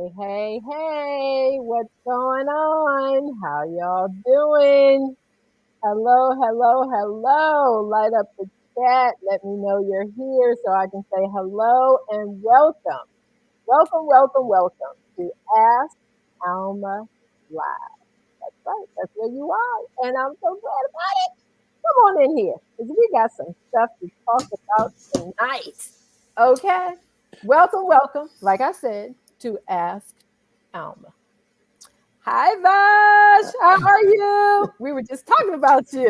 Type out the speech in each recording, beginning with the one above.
Hey, what's going on? How y'all doing? Hello. Light up the chat. Let me know you're here so I can say hello and welcome. Welcome to Ask Alma Live. That's right, that's where you are. And I'm so glad about it. Come on in here because we got some stuff to talk about tonight. Okay? Welcome, like I said, to Ask Alma. Hi, Vash. How are you? We were just talking about you.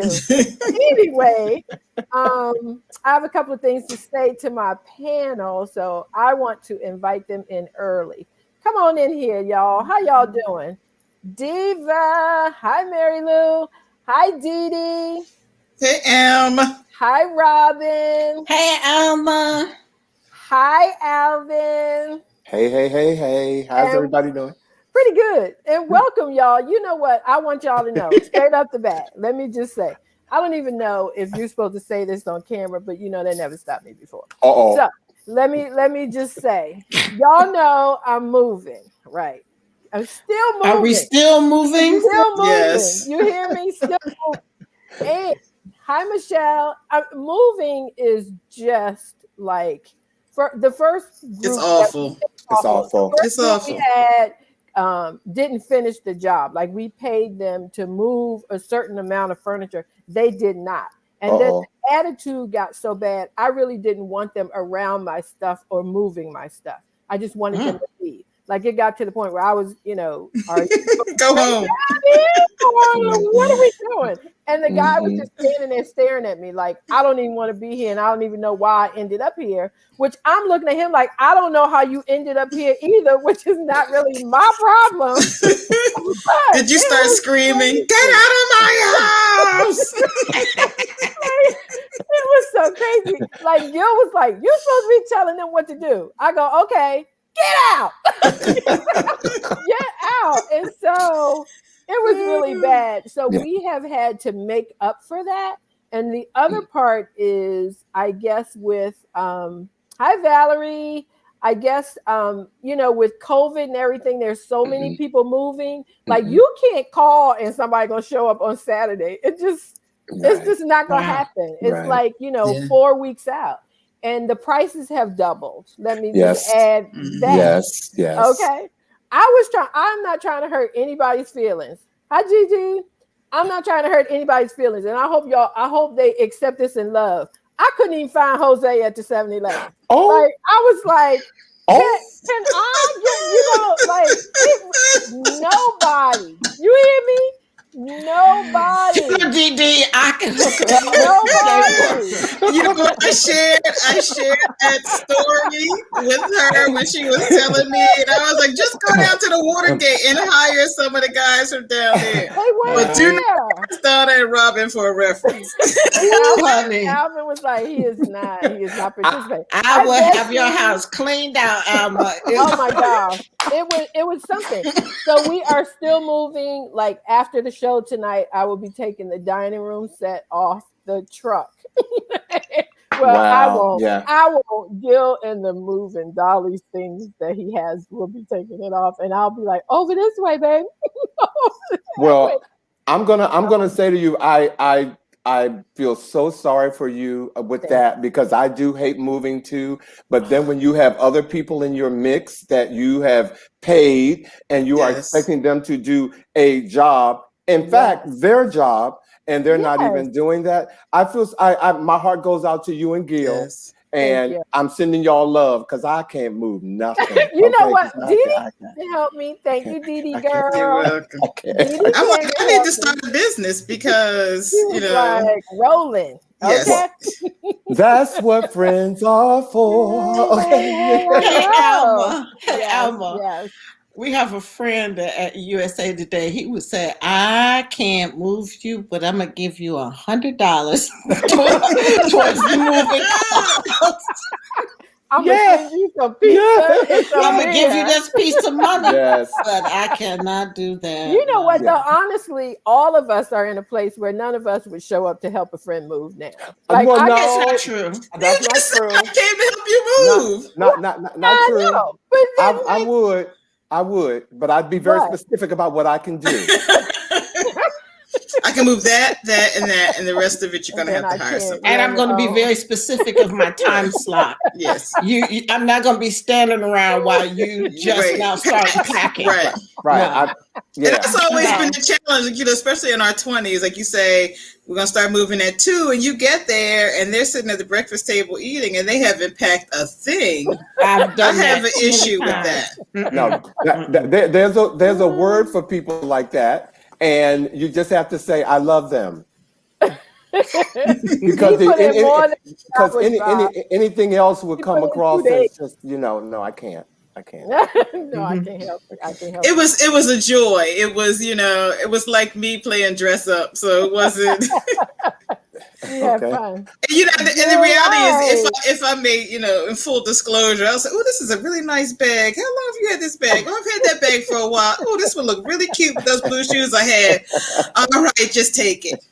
Anyway, I have a couple of things to say to my panel, so I want to invite them in early. Come on in here, y'all. How y'all doing? Diva. Hi, Mary Lou. Hi, Dee Dee. Hey, Alma. Hi, Robin. Hey, Alma. Hi, Alvin. Hey. How's everybody doing? Pretty good. And welcome, y'all. You know what? I want y'all to know straight up the bat. Let me just say, I don't even know if you're supposed to say this on camera, but you know, they never stopped me before. Uh-oh. So let me just say, y'all know I'm moving, right? I'm still moving. Are we still moving? Still moving. Yes. You hear me? Still moving. And hi, Michelle. Moving is just like for the first group. It's awful. It's awful. It's awful. We had didn't finish the job. Like we paid them to move a certain amount of furniture. They did not. And then the attitude got so bad, I really didn't want them around my stuff or moving my stuff. I just wanted them to leave. Like it got to the point where I was, are you Go home. what are we doing? And the guy was just standing there staring at me like, I don't even want to be here and I don't even know why I ended up here, which I'm looking at him like, I don't know how you ended up here either, which is not really my problem. Did you start screaming, get out of my house? It was so crazy. Like Gil was like, you're supposed to be telling them what to do. I go, okay, get out. Get out. And so it was really bad. So we have had to make up for that. And the other part is, I guess, with hi Valerie. I guess with COVID and everything, there's so many people moving. Like you can't call and somebody gonna show up on Saturday. It's just not gonna happen. It's like 4 weeks out. And the prices have doubled. Let me just add that. Yes. Okay. I'm not trying to hurt anybody's feelings. Hi, Gigi. I'm not trying to hurt anybody's feelings. And I hope they accept this in love. I couldn't even find Jose at the 7-Eleven. Oh. Like, I was like, can I get, nobody. You hear me? Nobody. DD, I can hook it up. Nobody. I shared that story with her when she was telling me, and I was like, just go down to the Watergate and hire some of the guys from down there. But do not start at Robin for a reference. Alvin was like, he is not participating. I will have your house cleaned out, Alma. Oh my gosh. It was something. So we are still moving. Like after the show tonight, I will be taking the dining room set off the truck. I won't. Gil and the moving dollies things that he has will be taking it off, and I'll be like, over this way, babe. Well, I'm gonna say to you, I feel so sorry for you with that, because I do hate moving too. But then when you have other people in your mix that you have paid and you are expecting them to do a job, in fact, their job, and they're not even doing that, I feel my heart goes out to you and Gil. Yes. And I'm sending y'all love because I can't move nothing. You know what? Dee Dee help me. Thank you, Dee Dee girl. You're welcome. I need to start a business because, like rolling. Yes. Okay. That's what friends are for. Hey, Alma. Hey, Alma. Yes. We have a friend at USA Today. He would say, I can't move you, but I'm going to give you $100 towards the moving cost. I'm going to send you some pizza. I'm going to give you this piece of money. Yes. But I cannot do that. You know what, though? Honestly, all of us are in a place where none of us would show up to help a friend move now. Like, well, that's not true. That's not true. I came to help you move. Not true. Know, but I would. I would, but I'd be very specific about what I can do. I can move that, and the rest of it you're going to have to hire somebody. And I'm going to be very specific of my time slot. Yes. I'm not going to be standing around while you just now start packing. Right. Right. And that's always been the challenge, especially in our 20s. Like you say, we're going to start moving at 2, and you get there, and they're sitting at the breakfast table eating, and they haven't packed a thing. I have an issue with that. No, there's a word for people like that. And you just have to say, I love them. Because anything else would come across as just, no, I can't. No, I can't help it. It was a joy. It was, it was like me playing dress up. So it wasn't. Yeah, fun. And the reality is, if I made, in full disclosure, I was like, oh, this is a really nice bag. How long have you had this bag? Oh, I've had that bag for a while. Oh, this would look really cute with those blue shoes I had. All right, just take it.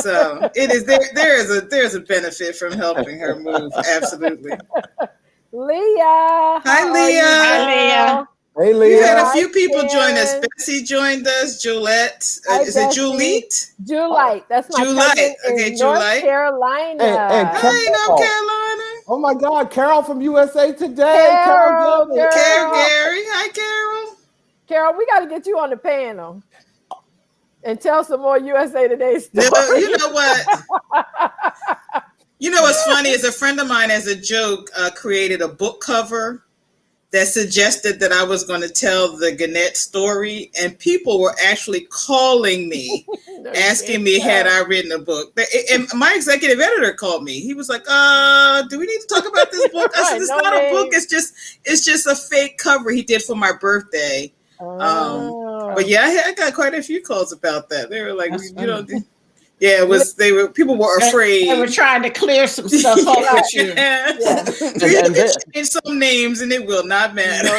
So it is there's a benefit from helping her move. Absolutely. Leah. Hi, Leah. Hi, Leah. Hey, Leah. We had a few people join us. Bessie joined us. Juliet. Is it Juliet? Juliet. That's my cousin in North Carolina. And Hey, North Carolina. Oh, my God. Carol from USA Today. Carol Gary. Hi, Carol. Carol, we got to get you on the panel and tell some more USA Today stories. No, you know what? You know what's funny is a friend of mine, as a joke, created a book cover that suggested that I was going to tell the Gannett story, and people were actually calling me, asking me had I written a book. And my executive editor called me. He was like, "Do we need to talk about this book?" I said, "It's not a book. It's just a fake cover he did for my birthday." But yeah, I got quite a few calls about that. They were like, Yeah, it was. People were afraid. They were trying to clear some stuff up with you. You can change some names, and it will not matter.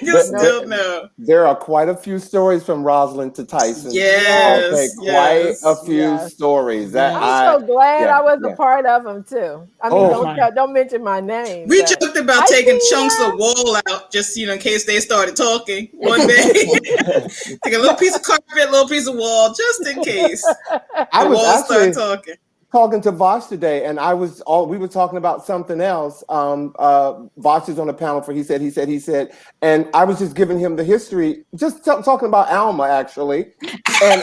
You'll still know. There are quite a few stories from Rosalind to Tyson. Yes, quite a few stories. I'm so glad I was a part of them too. I mean, don't mention my name. We joked about taking chunks of wall out, just in case they started talking one day. Take a little piece of carpet, a little piece of wall, just in case. I was actually talking to Vosh today, and we were talking about something else. Vosh is on the panel for he said, and I was just giving him the history, just talking about Alma actually, and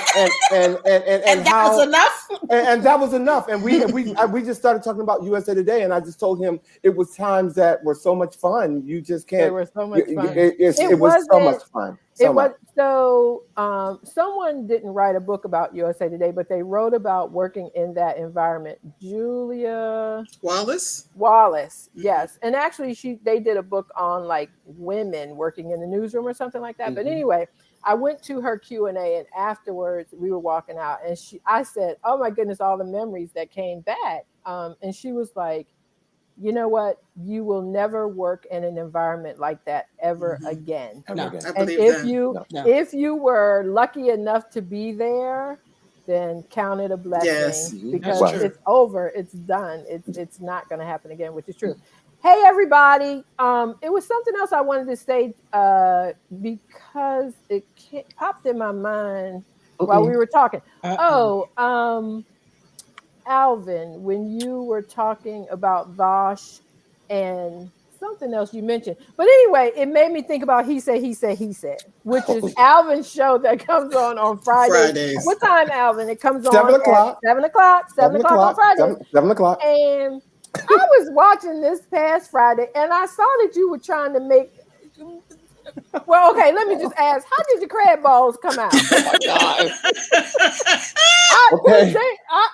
that was enough. And that was enough. And we just started talking about USA Today, and I just told him it was times that were so much fun. You just can't. It was so much fun. It was so much fun. Someone didn't write a book about USA Today, but they wrote about working in that environment. Julia Wallace, yes, and actually they did a book on like women working in the newsroom or something like that. Mm-hmm. But anyway, I went to her Q&A, and afterwards we were walking out, and I said, "Oh my goodness, all the memories that came back," and she was like, "You know what? You will never work in an environment like that ever again." No. And if you were lucky enough to be there, then count it a blessing, because it's over, it's done, it's not going to happen again, which is true. Hey everybody, it was something else I wanted to say because it popped in my mind while we were talking. Alvin, when you were talking about Vosh and something else you mentioned. But anyway, it made me think about He Said, which is Alvin's show that comes on Fridays. What time, Alvin? It comes on 7 o'clock. 7 o'clock. 7 o'clock on Friday. 7 o'clock. And I was watching this past Friday, and I saw that you were trying to make... Well, okay, let me just ask, how did your crab balls come out? Oh my God.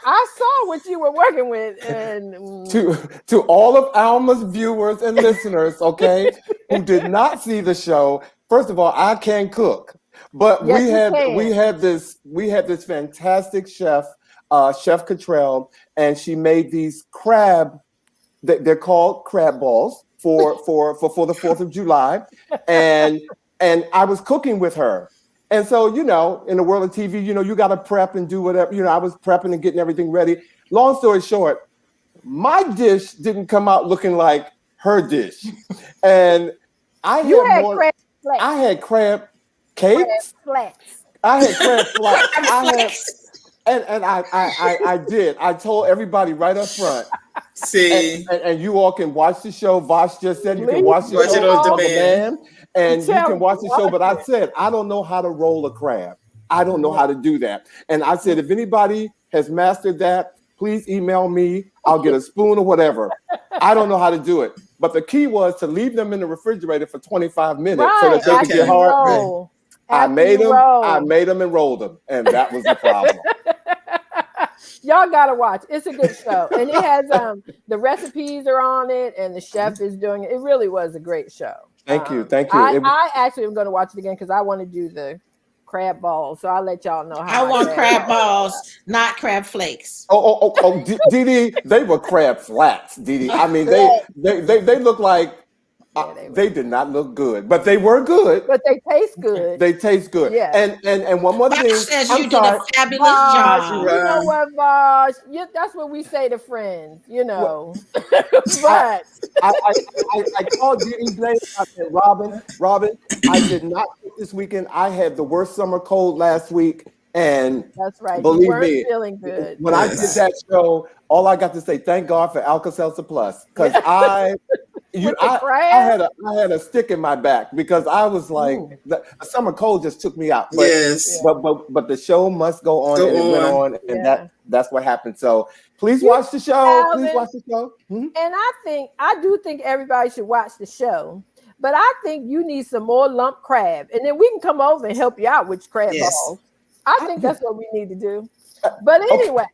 I saw what you were working with. And to all of Alma's viewers and listeners, okay, who did not see the show, first of all, I can cook. But we had this fantastic chef, Chef Cottrell, and she made these they're called crab balls. For the 4th of July, and I was cooking with her, and so in the world of TV, you got to prep and do whatever. I was prepping and getting everything ready. Long story short, my dish didn't come out looking like her dish, and I had more. Flex. I had crab Crab cakes. flats. I had crab flats. I had, Flex. and I did. I told everybody right up front. See, And you all can watch the show. Vosh just said you can Please watch the watch it show on on demand. demand, and you tell can me watch the show. But I it. said I don't know how to roll a crab. I don't know Yeah. how to do that. And I said if anybody has mastered that, please email me. I'll get a spoon or whatever. I don't know how to do it. But the key was to leave them in the refrigerator for 25 minutes so Right. that they could After get Okay. you hard. Right. roll. I After you made them and rolled them, and that was the problem. Y'all gotta watch. It's a good show, and it has the recipes are on it, and the chef is doing it. It really was a great show. Thank you, thank you. I actually am going to watch it again because I want to do the crab balls. So I'll let y'all know how I want crab balls, not crab flakes. Dee Dee, they were crab flats, Dee Dee. I mean, Flats. they look like Yeah, they did not look good, but they were good. but they taste good. They taste good. Yeah. And one more Bob thing, says I'm you did sorry. a fabulous Vosh, job. you know Right. what, Vosh? That's what we say to friends, you know. I, But I called Dee Dee Blaine. I said, Robin, I did not cook this weekend. I had the worst summer cold last week, and that's right. You believe weren't me, feeling good. when I did Yes. that show, all I got to say, thank God for Alka-Seltzer Plus, because With the I crab? had a stick in my back because I was like Ooh. the summer cold just took me out. Yes. But the show must go on, and it went Go on. on, and Yeah. that's what happened. So please You watch the show. Please Alvin, watch the show. Mhm. and I do think everybody should watch the show. But I think you need some more lump crab, and then we can come over and help you out with crab Yes. balls. I think that's what we need to do. But Okay. anyway,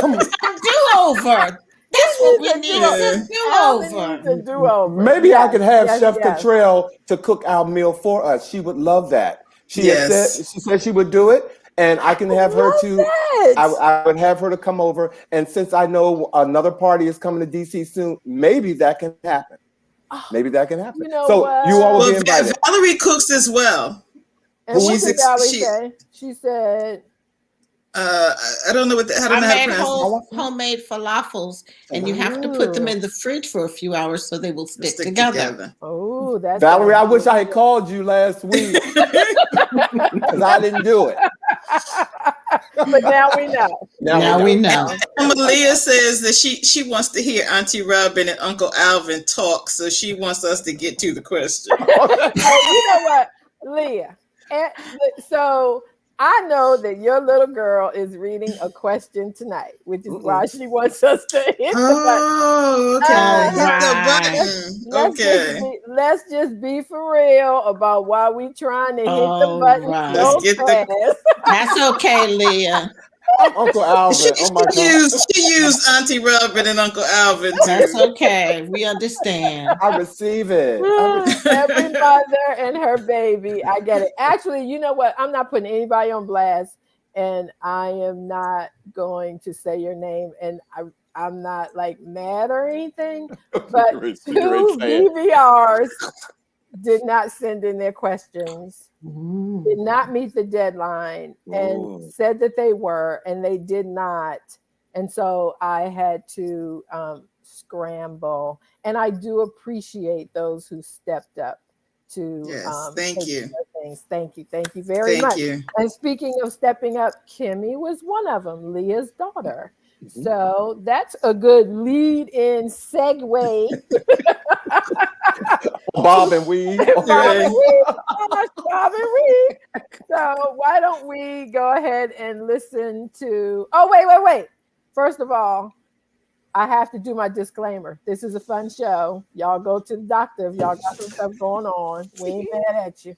Come on. Do-over. That's what we need. Yeah. Is a Alvin do-over. needs a do-over. Maybe I could have yes, Chef yes. Cottrell to cook our meal for us. She would love that. She Yes. said she would do it, and I can have her Love to. that. I would have her to come over, and since I know another party is coming to DC soon, maybe that can happen. Maybe that can happen. You know So what? you all will Well, be invited. Valerie cooks as well. And what She's did ex- Valerie she. say? She said, I don't know what. I don't I know how to made pronounce homemade falafels, and you have to put them in the fridge for a few hours so they will it. stick Stick together. together. "Oh, that's Valerie, I wish I had called you last week because I didn't do it. But now we know. Now we know. Leah says that she wants to hear Auntie Robin and Uncle Alvin talk, so she wants us to get to the question. Hey, you know what, Leah? And so I know that your little girl is reading a question tonight, which is why she wants us to hit the Oh, okay. Hit the button. Okay. Let's just be for real about why we trying to hit the All button right. so Let's get fast. That's okay, Leah. Uncle Alvin. Oh my God. She used Auntie Robin and Uncle Alvin That's too. okay. We understand. I receive it. Every mother and her baby. I get it. Actually, you know what? I'm not putting anybody on blast, and I am not going to say your name, and I'm not like mad or anything, but two VVRs did not send in their questions, did not meet the deadline, and said that they were, and they did not. And so I had to scramble. And I do appreciate those who stepped up to thank you. Things. Thank you very much. You. And speaking of stepping up, Kimmy was one of them, Leah's daughter. So that's a good lead-in segue. Bob and Weed. Bob and Weed. So why don't we go ahead and listen to? Oh, wait. First of all, I have to do my disclaimer. This is a fun show. Y'all go to the doctor if y'all got some stuff going on. We ain't mad at you.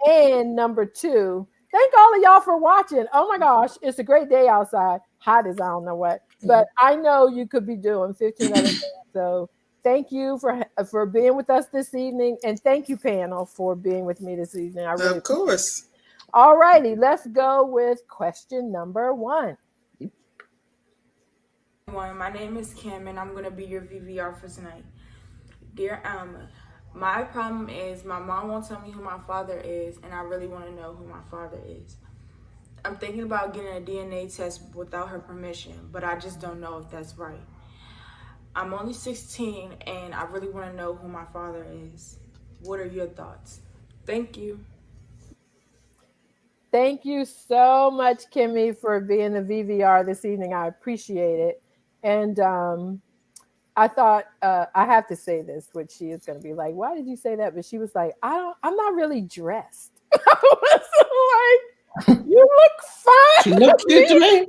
And number two, thank all of y'all for watching. Oh my gosh, it's a great day outside. Hot as I don't know what. But I know you could be doing 15 other things. So thank you for being with us this evening. And thank you, panel, for being with me this evening. I really of course. All righty, let's go with question number 1. My name is Kim, and I'm going to be your VVR for tonight. Dear Alma, my problem is my mom won't tell me who my father is, and I really want to know who my father is. I'm thinking about getting a DNA test without her permission, but I just don't know if that's right. I'm only 16, and I really want to know who my father is. What are your thoughts? Thank you. Thank you so much, Kimmy, for being the VVR this evening. I appreciate it. And I thought I have to say this, which she is going to be like, "Why did you say that?" But she was like, I'm not really dressed." I was like, "You look She fine looked to good to me." me.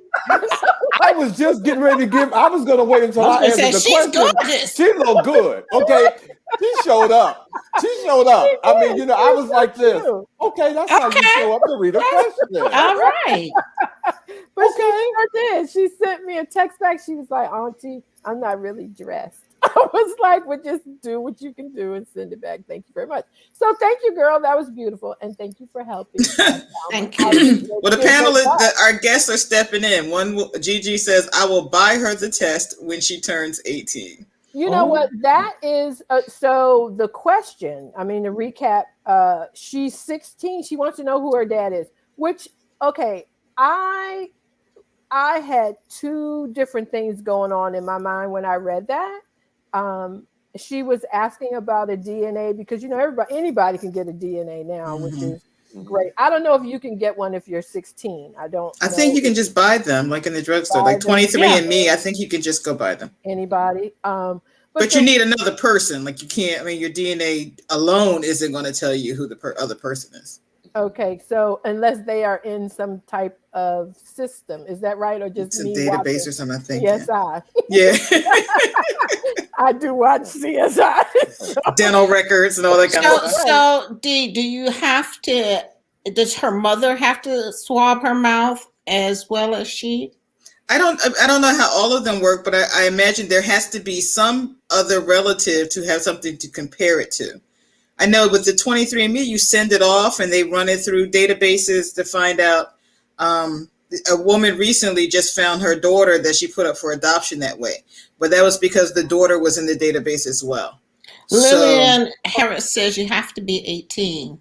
I was just getting ready to give. I was going to wait I until was I gonna say answered the she's question. gorgeous. She looked good. Okay, she showed up. She showed She up. I mean, did. you know, She I was was so like this. cute. Okay, that's how you Okay. show up to read a question. All right. But she Okay. sure did. She sent me a text back. She was like, "Auntie, I'm not really dressed." I was like, "Well, just do what you can do and send it back. Thank you very much." So thank you, girl. That was beautiful. And thank you for helping us, Alma. Thank I you. appreciate Well, the you so panel, much. our guests are stepping in. Gigi says, "I will buy her the test when she turns 18." You know Oh, what? That is so the question. I mean, to recap, she's 16. She wants to know who her dad is. Which, okay, I I had two different things going on in my mind when I read that. Um, she was asking about a DNA because everybody anybody can get a DNA now, which Hmm. is mhm. great. I don't know if you can get one if you're 16. I don't I think know you if can just buy them, like in the you drugstore, buy like them 23 Yeah. and Me. I think you can just go buy them. anybody. But But you the need another person. Like you can't. I mean, your DNA alone isn't going to tell you who the other person is. Okay, so unless they are in some type of system, is that right, or just It's a me database watching or something. I think. Yeah. CSI? Yeah. I do watch CSI. So, Dental records and all that kind of So, stuff. right. so Dee, do you have to? Does her mother have to swab her mouth as well as she? I don't know how all of them work, but I imagine there has to be some other relative to have something to compare it to. I know with the 23andMe, you send it off and they run it through databases to find out. Um, a woman recently just found her daughter that she put up for adoption that way, but that was because the daughter was in the database as well. So Lillian Harris says you have to be 18.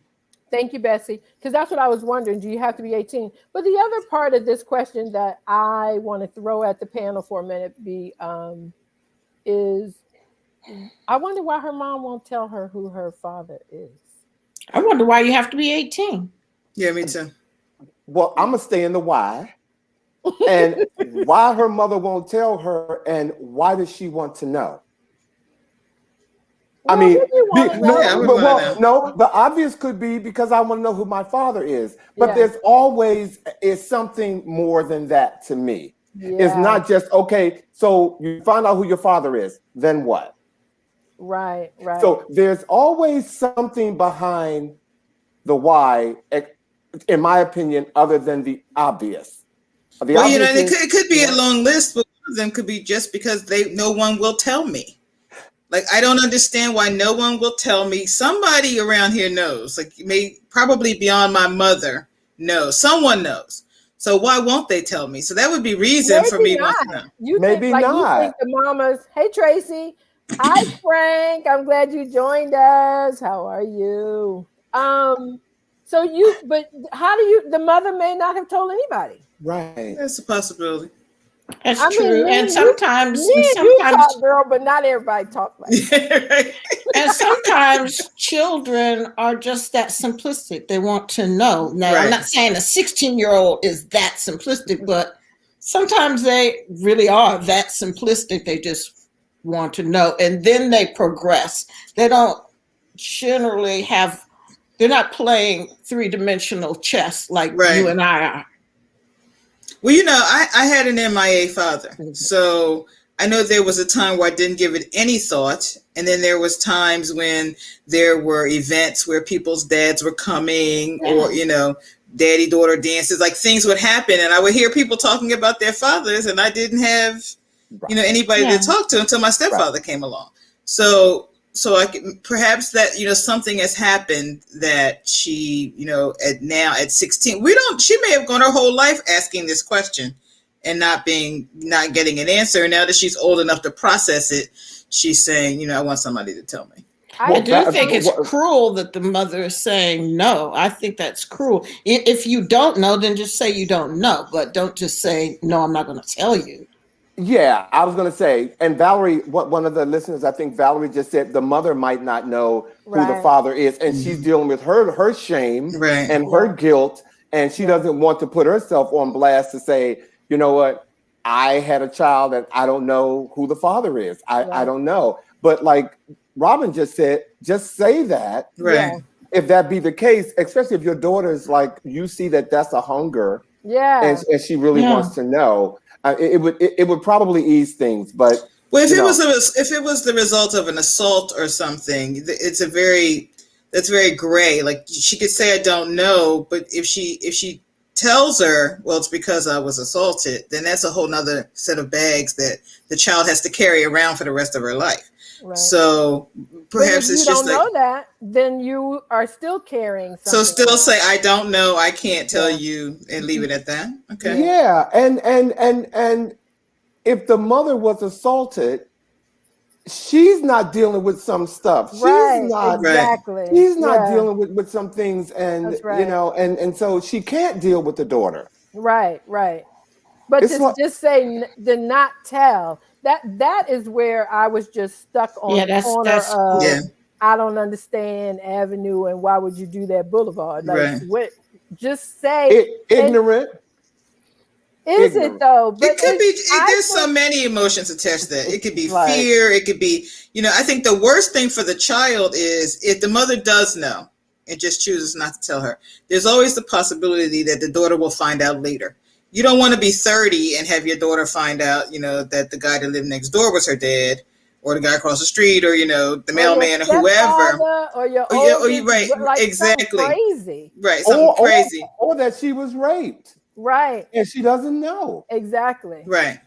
Thank you, Bessie, because that's what I was wondering. Do you have to be 18? But the other part of this question that I want to throw at the panel for a minute is I wonder why her mom won't tell her who her father is. I wonder why you have to be 18. yeah, me too. Well, I'm gonna stay in the why, and why her mother won't tell her, and why does she want to know? I Well, mean, would you want to Yeah, I know? would want to know. no, the obvious could be because I want to know who my father is. But Yeah, there's always is something more than that to me. It's yeah, not just okay. So you find out who your father is, then what? right, right. So there's always something behind the why, in my opinion, other than the obvious. The Well, obvious and is it could be a what? long list, but one of them could be just because no one will tell me. Like I don't understand why no one will tell me. Somebody around here knows. Like probably beyond my mother knows. Someone knows. So why won't they tell me? So that would be reason for Maybe me wanting to not. know. Maybe You think not. the mamas, hey Tracy, hi Frank, I'm glad you joined us. How are you? But how do the mother may not have told anybody. Right. That's a possibility. That's I mean, true. And sometimes, me and and you sometimes, talk, girl, but not everybody talk like that. Right. and sometimes children are just that simplistic. They want to know. Now, I'm Right. not saying a 16-year-old is that simplistic, but sometimes they really are that simplistic. They just want to know. And then they progress. They don't generally have, they're not playing three-dimensional chess like you Right. and I are. Well, I had an MIA father. So I know there was a time where I didn't give it any thought. And then there was times when there were events where people's dads were coming or, Yeah. daddy daughter dances, like things would happen. And I would hear people talking about their fathers and I didn't have, Right. anybody to Yeah. talk to until my Right. stepfather came along. So I could, perhaps that something has happened that she at 16 she may have gone her whole life asking this question and not getting an answer. And now that she's old enough to process it, she's saying, I want somebody to tell me. I I Well, do think think it's so. cruel that the mother is saying no. I think that's cruel. If you don't know, then just say you don't know, but don't just say, no, I'm not going to tell you. Yeah, I was going to say, and Valerie, one of the listeners, I think Valerie just said the mother might not know who the Right. father is, and she's dealing with her shame Right. and her Yeah. guilt, and she Yeah. doesn't want to put herself on blast to say, you know what, I had a child and I don't know who the father is. I Right. don't know. But like Robin just said, just say that Yeah. Right. if that be the case, especially if your daughter is like, you see that that's a hunger Yeah. and she really Yeah. wants to know, it would probably ease things. But Well, you know, if it was the result of an assault or something, it's a very that's very gray. Like she could say I don't know, but if she tells her, well, it's because I was assaulted, then that's a whole nother set of bags that the child has to carry around for the rest of her life. Right. So But if perhaps you it's just don't know like that, then you are still carrying so. something Still around. say I don't know, I can't tell Yeah. you, and leave it at that. Okay. Yeah. yeah, and if the mother was assaulted, she's not dealing with some stuff. Right. Right. Exactly. She's not Yeah. dealing with some things, and That's right. and so she can't deal with the daughter. Right. Right. But It's to like just say to not tell, that is where I was just stuck on Yeah, the corner that's cool. Yeah. of I don't understand Avenue and why would you do that Boulevard? Like Right. what just say and ignorant, is it ignorant. though? But It could be. I There's so think many emotions attached to that. It could be Like, fear. It could be, I think the worst thing for the child is if the mother does know and just chooses not to tell her. There's always the possibility that the daughter will find out later. You don't want to be 30 and have your daughter find out, that the guy that lived next door was her dad, or the guy across the street, or the or your mailman or whoever. stepfather or your Oh, you oldest, right, like something exactly, crazy. right, something or crazy, or that she was raped Right. and she doesn't know. Exactly. right.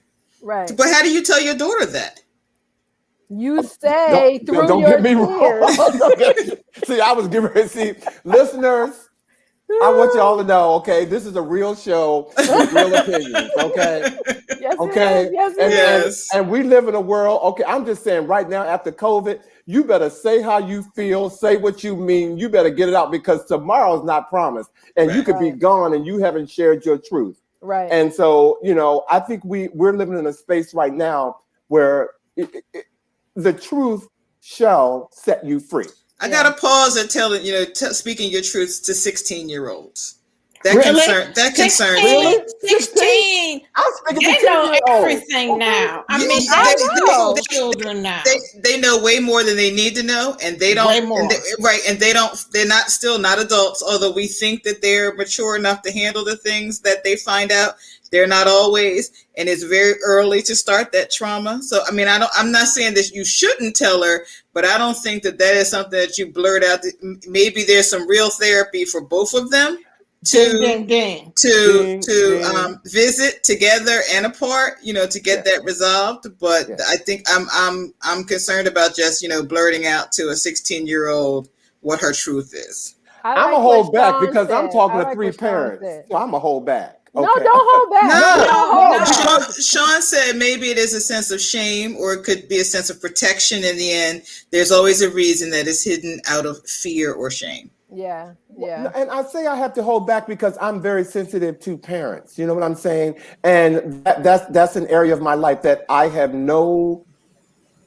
Right. But how do you tell your daughter that? You Don't say through don't get your me tears. wrong. See, I was getting ready to see listeners. I want y'all to know, okay, this is a real show with real opinions, okay? Yes, it is. Okay. Yes, it And is. and Yes. and we live in a world, okay, I'm just saying right now after COVID, you better say how you feel, say what you mean. You better get it out because tomorrow's not promised. And you Right. could be Right. gone and you haven't shared your truth. Right. And so, I think we're living in a space right now where the truth shall set you free. I Yeah. gotta pause and telling speaking your truths to 16-year-olds. Really? That concerns 16, me. Really? 16? 16. I'm speaking to They know 10-year-olds. everything now. I You, mean, you- I they're know. real children they, now. they know way more than they need to know, and they don't. Way And more. right, and they don't. They're not still not adults. Although we think that they're mature enough to handle the things that they find out, they're not always, and it's very early to start that trauma. So I mean, I'm not saying that you shouldn't tell her, but I don't think that is something that you blurt out. Maybe there's some real therapy for both of them Ding, to ding, ding. Ding, ding. visit together and apart, to get Yeah, that resolved. But yeah. I think I'm concerned about just blurting out to a 16-year-old what her truth is. I I'm a like what hold back Sean because I'm said. I talking to like three what Sean parents. said. So I'm a hold back. No, Okay. don't hold back. No, Don't No, hold no. back. Sean said maybe it is a sense of shame, or it could be a sense of protection. In the end, there's always a reason that is hidden out of fear or shame. Yeah. Yeah. And I say I have to hold back because I'm very sensitive to parents. You know what I'm saying? And that's an area of my life that I have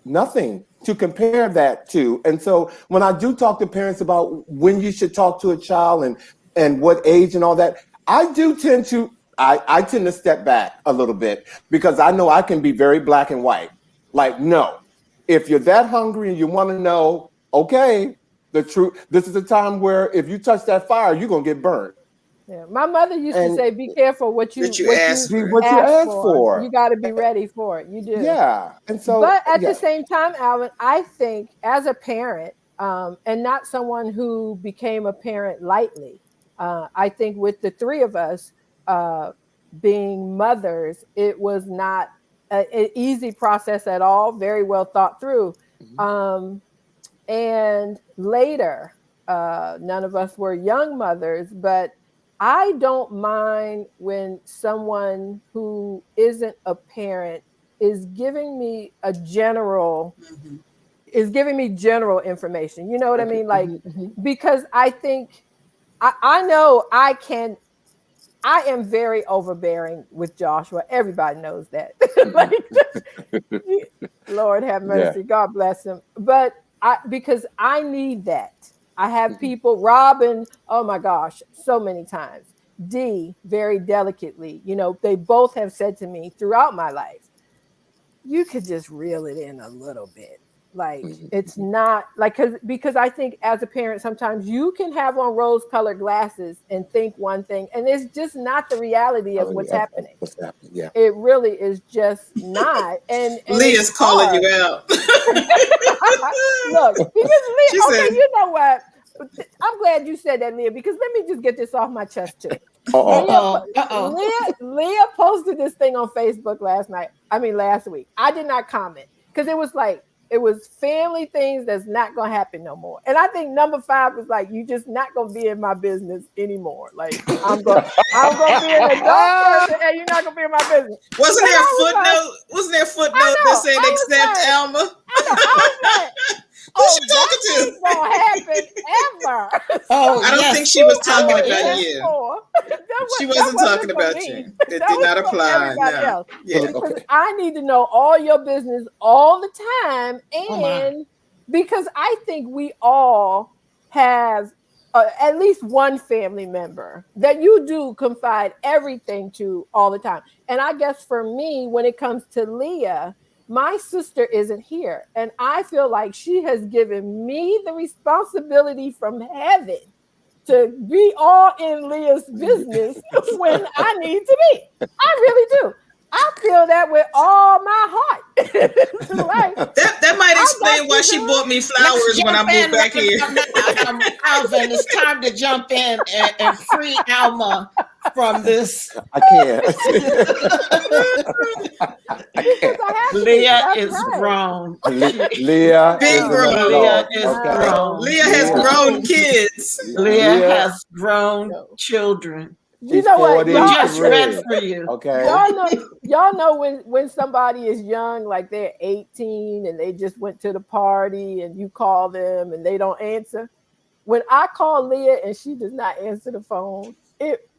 nothing to compare that to. And so when I do talk to parents about when you should talk to a child and what age and all that, I do tend to I tend to step back a little bit because I know I can be very black and white. Like, no, if you're that hungry and you want to know, okay, the truth, this is a time where if you touch that fire, you're gonna get burnt. Yeah. My mother used to And say, "Be careful what That you you what you ask be for. what you ask ask for. You for. got to be ready for it. You do." Yeah. And so But at the yeah. same time, Alvin, I think as a parent, and not someone who became a parent lightly, I think with the three of us uh, being mothers, it was not an easy process at all, very well thought through. Um, and later, none of us were young mothers, but I don't mind when someone who isn't a parent is giving me a general Mhm. is giving me general information. You know what I Okay. mean? Like, because I think I know I am very overbearing with Joshua. Everybody knows that. Like, Lord have mercy. Yeah. God bless him. But because I need that. I have people, Robin, oh my gosh, so many times. D, very delicately, they both have said to me throughout my life, you could just reel it in a little bit. Like, it's not like, because I think as a parent, sometimes you can have on rose-colored glasses and think one thing, and it's just not the reality of what's happening. What's happening? Yeah, it really is just not. And Leah's calling you out. Look, because Leah, okay, you know what? I'm glad you said that, Leah, because let me just get this off my chest too. Leah posted this thing on Facebook last week. I did not comment because it was like, it was family things that's not going to happen no more. And I think number 5 is like, you just not going to be in my business anymore. Like, I'm going to be an adult person and you're not going to be in my business. Wasn't there a footnote that said accept Alma? I was like, who's she talking to? That ain't gonna happen ever. I don't think she was talking about you. She wasn't talking about you. It did not apply. No. Yeah. Because I need to know all your business all the time, and because I think we all have at least one family member that you do confide everything to all the time. And I guess for me, when it comes to Leah, my sister isn't here. And I feel like she has given me the responsibility from heaven to be all in Leah's business when I need to be. I really do. I feel that with all my heart. Like, that might explain why she bought me flowers when I moved back here. Alvin, it's time to jump in and free Alma from this. I can't. Leah is grown. Leah big grown. Leah is grown. Leah has grown kids. Leah has grown children. You know what? We just read for you. Okay. Y'all know when somebody is young, like they're 18 and they just went to the party and you call them and they don't answer. When I call Leah and she does not answer the phone, it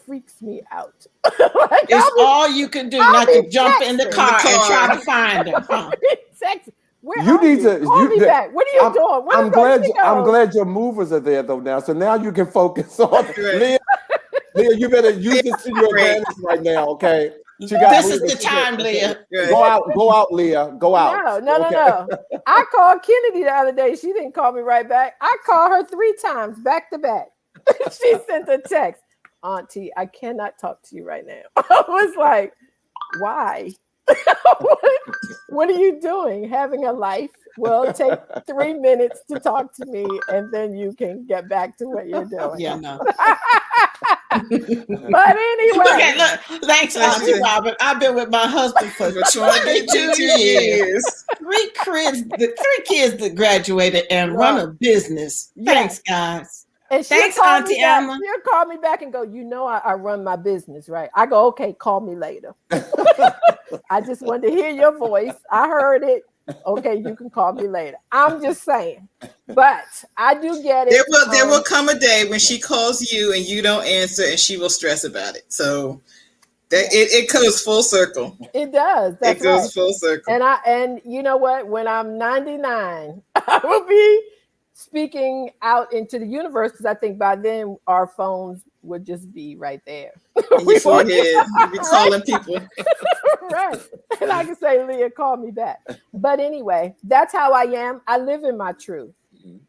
freaks me out. Like, it's all you can do, not to jump in the car and try to find her. You need to call me back. What are you doing? I'm glad your movers are there though now. So now you can focus on Leah. Leah, you better use this to your advantage right now, okay? This is the time, Leah. Go out, Leah. Go out. No. I called Kennedy the other day. She didn't call me right back. I called her 3 times back to back. She sent a text. Auntie, I cannot talk to you right now. I was like, why? What are you doing? Having a life? Well, take 3 minutes to talk to me, and then you can get back to what you're doing. Yeah, no. But anyway. Okay, look, thanks, Auntie Robert. I've been with my husband for 22 years. 3 kids that graduated and run a business. Thanks, guys. And thanks, Auntie Alma. She'll call me back and go, I run my business, right? I go, okay, call me later. I just wanted to hear your voice. I heard it. Okay, you can call me later. I'm just saying. But I do get it. There will come a day when she calls you and you don't answer and she will stress about it. So it goes full circle. It does. That's it goes full circle. And you know what? When I'm 99, I will be speaking out into the universe because I think by then our phones would just be right there. In your forehead. You'll be calling people. Right. And I can say, Leah, call me back. But anyway, that's how I am. I live in my truth.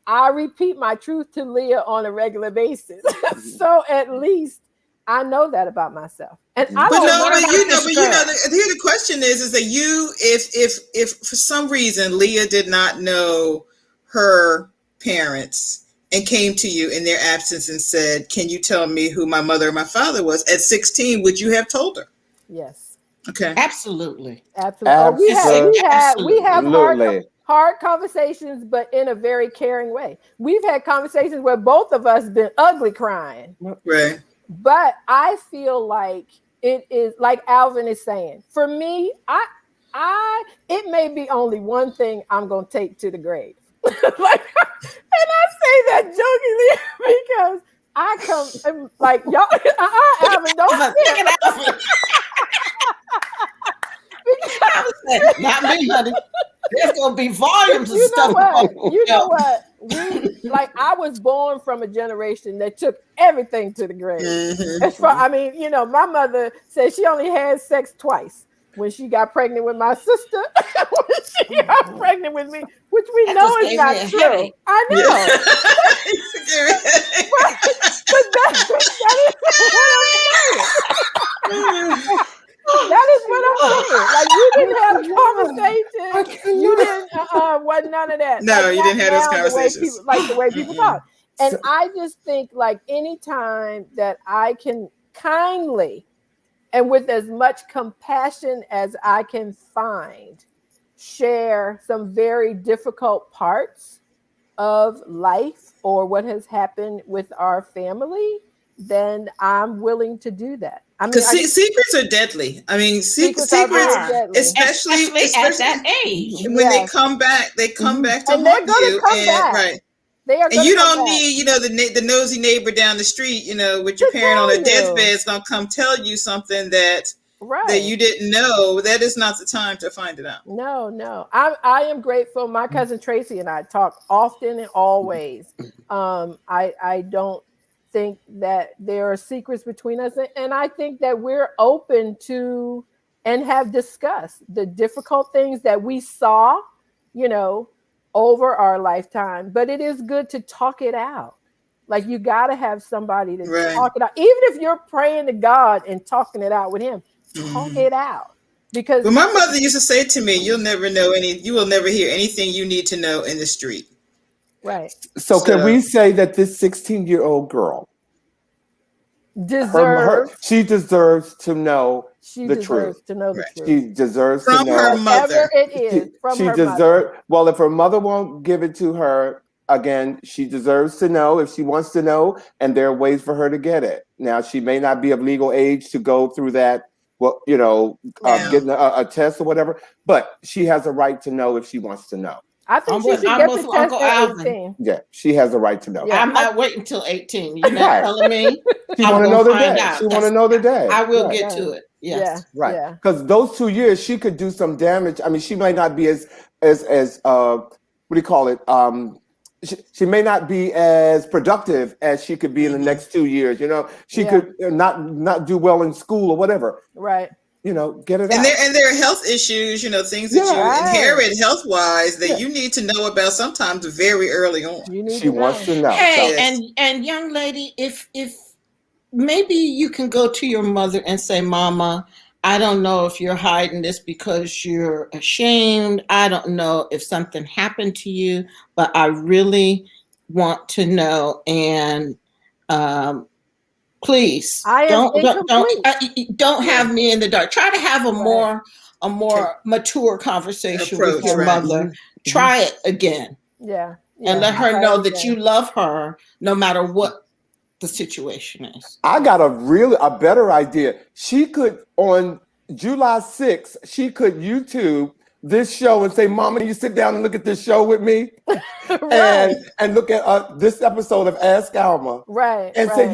I repeat my truth to Leah on a regular basis. So at least I know that about myself. And I don't the question is that if for some reason Leah did not know her parents and came to you in their absence and said, can you tell me who my mother or my father was at 16, would you have told her? Yes. Okay. Absolutely. We have hard conversations, but in a very caring way. We've had conversations where both of us been ugly crying. Right. But I feel like it is like Alvin is saying, for me, it may be only one thing I'm going to take to the grave. And I say that jokingly because I come like y'all. Alvin, don't Look at Alvin. Not me, honey. There's gonna be volumes of stuff. You know what? I was born from a generation that took everything to the grave. As far, I mean, my mother said she only had sex twice. When she got pregnant with my sister, when she got pregnant with me, which we know is not true. Headache. I know. But that is what I'm saying. That is what I'm saying. Like, you didn't have a conversation. You didn't, wasn't none of that. No, you didn't have those conversations. The way people talk. And I just think, like, anytime that I can kindly and with as much compassion as I can find, share some very difficult parts of life or what has happened with our family, then I'm willing to do that. I mean, secrets are deadly. I mean, secrets, especially at that age. When they come back, they come back to haunt you. Right. They are, and you don't need, the nosy neighbor down the street, with your parent on a deathbed is gonna come tell you something that you didn't know. That is not the time to find it out. No. I am grateful. My cousin Tracy and I talk often and always. I don't think that there are secrets between us, and I think that we're open to and have discussed the difficult things that we saw, over our lifetime. But it is good to talk it out. Like, you got to have somebody to talk it out. Even if you're praying to God and talking it out with him, talk it out. Because my mother used to say to me, you will never hear anything you need to know in the street. Right. So can we say that this 16-year-old girl she deserves to know the truth. She deserves from to know her mother. It is from she her deserves. mother. Well, if her mother won't give it to her, again, she deserves to know if she wants to know, and there are ways for her to get it. Now, she may not be of legal age to go through that. Well, getting a test or whatever, but she has a right to know if she wants to know. I think she should get the test at 18. Yeah, she has a right to know. Yeah, I'm not waiting until 18. You're not telling me. She want to know the day. She want to know the day. I will get to it. Yes. Yeah. Right. Because those 2 years, she could do some damage. I mean, she might not be as what do you call it? She may not be as productive as she could be in the next 2 years. She could not do well in school or whatever. Right. Get it out. And there are health issues, things that you inherit health-wise that you need to know about sometimes very early on. She wants to know. Hey, and young lady, if maybe you can go to your mother and say, Mama, I don't know if you're hiding this because you're ashamed. I don't know if something happened to you, but I really want to know. And please don't have me in the dark. Try to have a more mature conversation with your mother. Try it again. Yeah. And let her know that you love her no matter what the situation is. I got a better idea. She could, on July 6th, she could YouTube this show and say, Mama, you sit down and look at this show with me. and look at this episode of Ask Alma. Right. And say,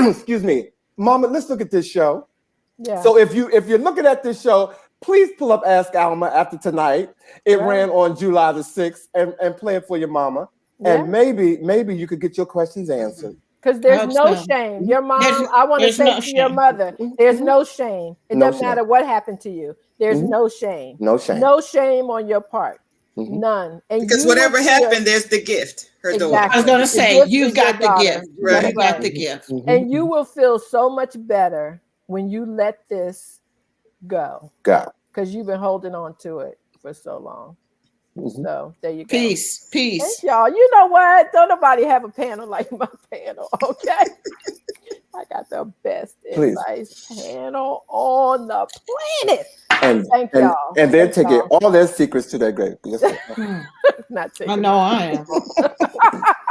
excuse me, Mama, let's look at this show. Yeah. So if you're looking at this show, please pull up Ask Alma after tonight. It ran on July the 6th and play it for your mama. Yeah. And maybe you could get your questions answered. Because there's no shame. Your mom, I want to say to your mother, there's no shame. It doesn't matter what happened to you. There's no shame. No shame. No shame on your part. None. And because whatever happened, there's the gift. Her daughter. I was going to say, you've got the gift. Right. You got the gift. And you will feel so much better when you let this go. Because you've been holding on to it for so long. So there you go. Peace. Thank y'all. You know what? Don't nobody have a panel like my panel, okay? I got the best advice panel on the planet. And thank y'all. And they're taking all their secrets to their grave. Not taking. I know I am.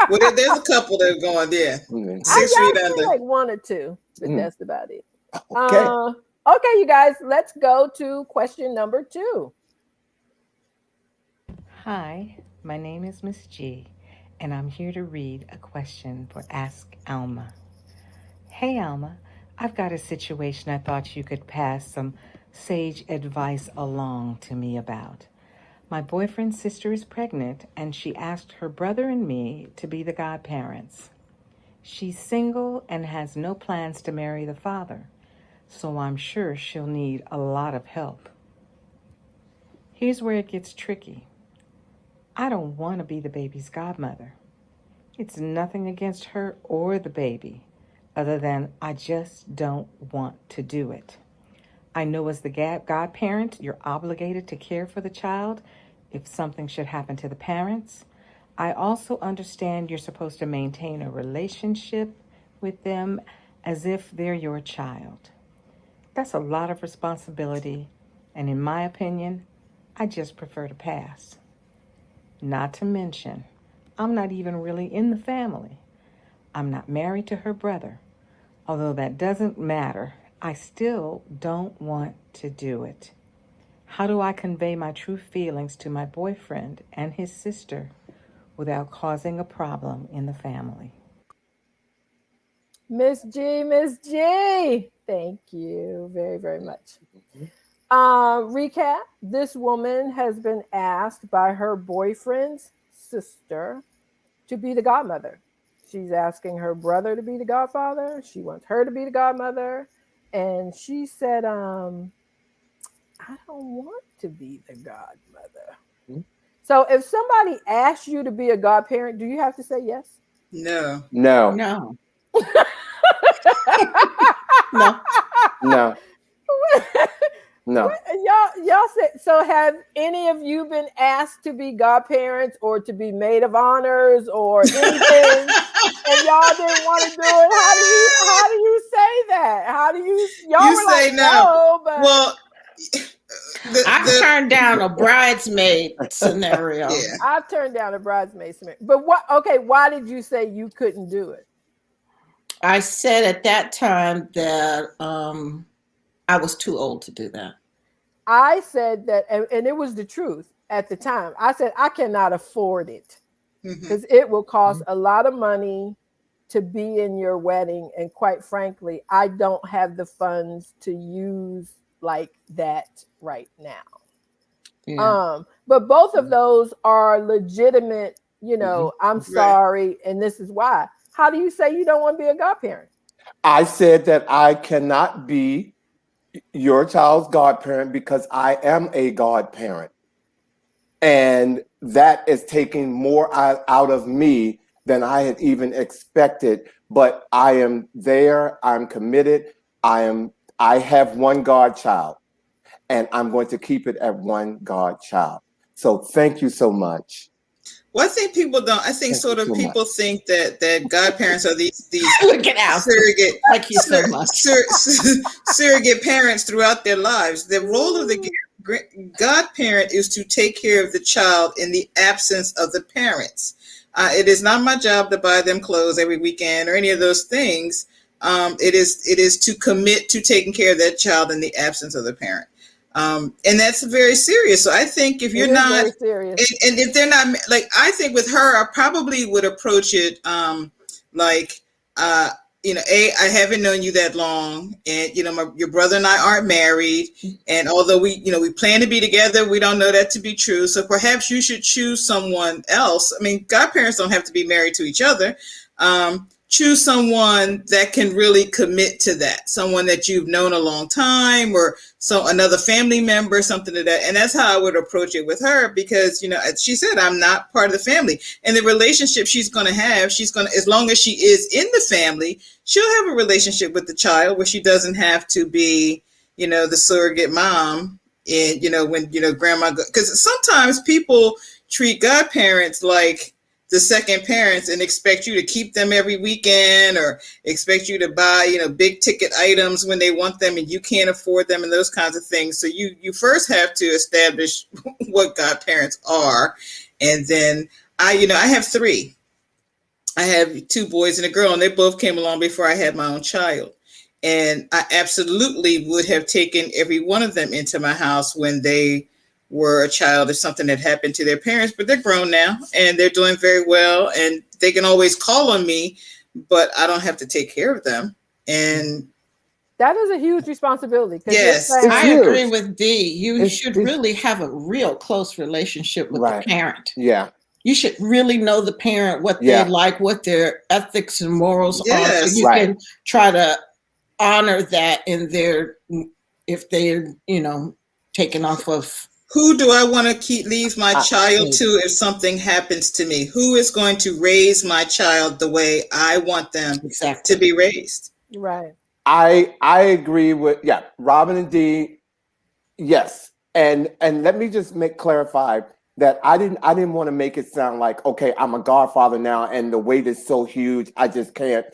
Well, there's a couple that are going there. 6 feet under. Like 1 or 2, but that's about it. Okay. Okay, you guys, let's go to question number 2. Hi, my name is Miss G, and I'm here to read a question for Ask Alma. Hey Alma, I've got a situation I thought you could pass some sage advice along to me about. My boyfriend's sister is pregnant, and she asked her brother and me to be the godparents. She's single and has no plans to marry the father, so I'm sure she'll need a lot of help. Here's where it gets tricky. I don't want to be the baby's godmother. It's nothing against her or the baby, other than I just don't want to do it. I know as the godparent, you're obligated to care for the child if something should happen to the parents. I also understand you're supposed to maintain a relationship with them as if they're your child. That's a lot of responsibility, and in my opinion, I just prefer to pass. Not to mention, I'm not even really in the family. I'm not married to her brother. Although that doesn't matter, I still don't want to do it. How do I convey my true feelings to my boyfriend and his sister without causing a problem in the family? Miss G, thank you very, very much. Recap, this woman has been asked by her boyfriend's sister to be the godmother. She's asking her brother to be the godfather. She wants her to be the godmother. And she said, I don't want to be the godmother. Mm-hmm. So if somebody asks you to be a godparent, do you have to say yes? No. No. No. No. No. No. Y'all said, so have any of you been asked to be godparents or to be maid of honors or anything and y'all didn't want to do it? How do you say that? How do y'all you were say like, no, but well, I turned down a bridesmaid scenario. Yeah. I've turned down a bridesmaid scenario. But why did you say you couldn't do it? I said at that time that I was too old to do that. I said that, and it was the truth at the time. I said, I cannot afford it because it will cost a lot of money to be in your wedding. And quite frankly, I don't have the funds to use like that right now. Yeah. But both of those are legitimate, I'm sorry, and this is why. How do you say you don't want to be a godparent? I said that I cannot be your child's godparent because I am a godparent. And that is taking more out of me than I had even expected. But I am there, I'm committed, I have one godchild, and I'm going to keep it at one godchild. So thank you so much. Well, I think people don't. I think sort of people think that godparents are these Look at Al. surrogate. Thank you so much. Surrogate parents throughout their lives. The role of the godparent is to take care of the child in the absence of the parents. It is not my job to buy them clothes every weekend or any of those things. It is to commit to taking care of that child in the absence of the parent. And that's very serious. So I think if you're not, and if they're not, like, I think with her, I probably would approach it I haven't known you that long, and your brother and I aren't married, and although we plan to be together, we don't know that to be true. So perhaps you should choose someone else. I mean, godparents don't have to be married to each other. Choose someone that can really commit to that, someone that you've known a long time, or another family member, something like that. And that's how I would approach it with her, because, she said, I'm not part of the family. And the relationship she's going to have, as long as she is in the family, she'll have a relationship with the child where she doesn't have to be, the surrogate mom. And, when, grandma, because sometimes people treat godparents like the second parents and expect you to keep them every weekend, or expect you to buy, big ticket items when they want them and you can't afford them, and those kinds of things. So you first have to establish what godparents are. And then I have three. I have two boys and a girl, and they both came along before I had my own child. And I absolutely would have taken every one of them into my house when they were a child of something that happened to their parents, but they're grown now and they're doing very well, and they can always call on me, but I don't have to take care of them. And that is a huge responsibility. Yes, I huge. agree with Dee. You should really have a real close relationship with the parent. Yeah. You should really know the parent, what they like, what their ethics and morals are, so you can try to honor that in their, if they're, taken off of. Who do I want to leave my child to if something happens to me? Who is going to raise my child the way I want them to be raised? Right. I agree with Robin and Dee. Yes, and let me just clarify that I didn't want to make it sound like, okay, I'm a godfather now and the weight is so huge I just can't.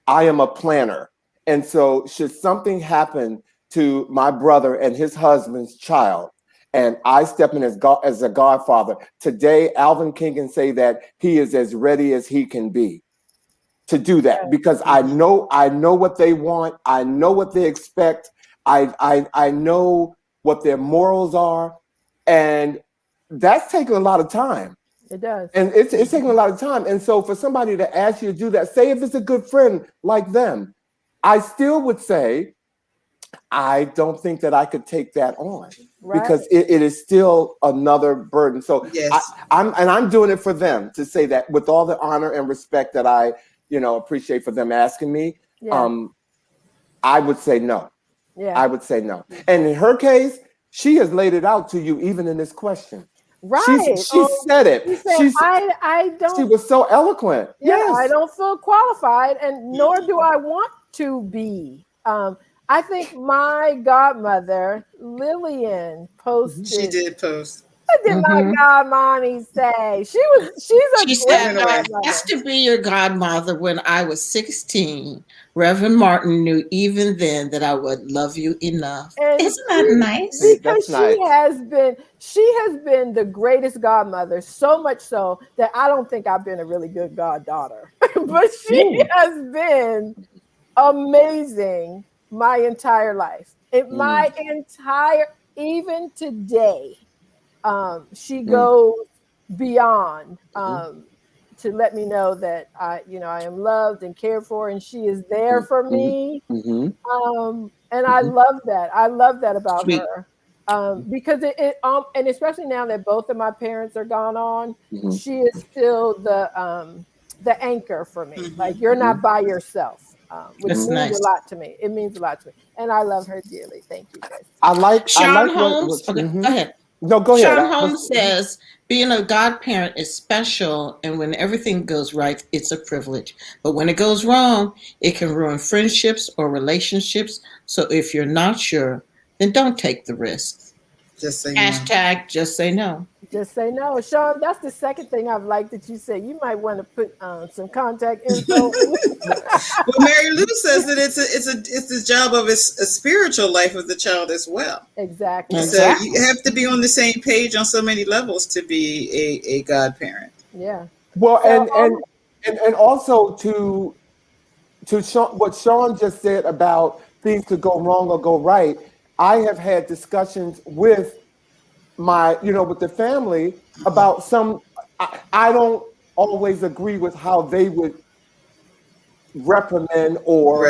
I am a planner, and so should something happen to my brother and his husband's child, and I step in as a godfather today, Alvin King can say that he is as ready as he can be to do that, because I know what they want. I know what they expect. I know what their morals are, and that's taking a lot of time. It does. And it's taking a lot of time. And so for somebody to ask you to do that, say if it's a good friend like them, I still would say, I don't think that I could take that on, because it is still another burden. So I'm doing it for them to say that with all the honor and respect that I, appreciate for them asking me. I would say no. Yeah. I would say no. And in her case, she has laid it out to you even in this question. Right. She said it. She said, I don't. She was so eloquent. Yeah, yes. I don't feel qualified, and nor do I want to be. I think my godmother, Lillian, posted. She did post. What did my godmommy say? She said, I asked to be your godmother when I was 16. Reverend Martin knew even then that I would love you enough. And isn't that nice? Because she has been the greatest godmother, so much so that I don't think I've been a really good goddaughter. But she has been amazing my entire life. Even today. She goes beyond to let me know that I am loved and cared for, and she is there for me. And I love that. I love that about her, because and especially now that both of my parents are gone on, she is still the anchor for me. Like, you're not by yourself. Which means a lot to me. It means a lot to me, and I love her dearly. Thank you, guys. Sean Holmes. Go ahead. No, go ahead. Sean Holmes says, being a godparent is special, and when everything goes right, it's a privilege. But when it goes wrong, it can ruin friendships or relationships. So if you're not sure, then don't take the risk. Just say Hashtag no. Just say no. Just say no. Sean, that's the second thing I've liked that you said. You might want to put some contact info. Well, Mary Lou says that it's the job of a spiritual life of the child as well. Exactly. So you have to be on the same page on so many levels to be a godparent. Yeah. Well, and also to Sean, what Sean just said about things could go wrong or go right. I have had discussions with with the family about some. I don't always agree with how they would reprimand or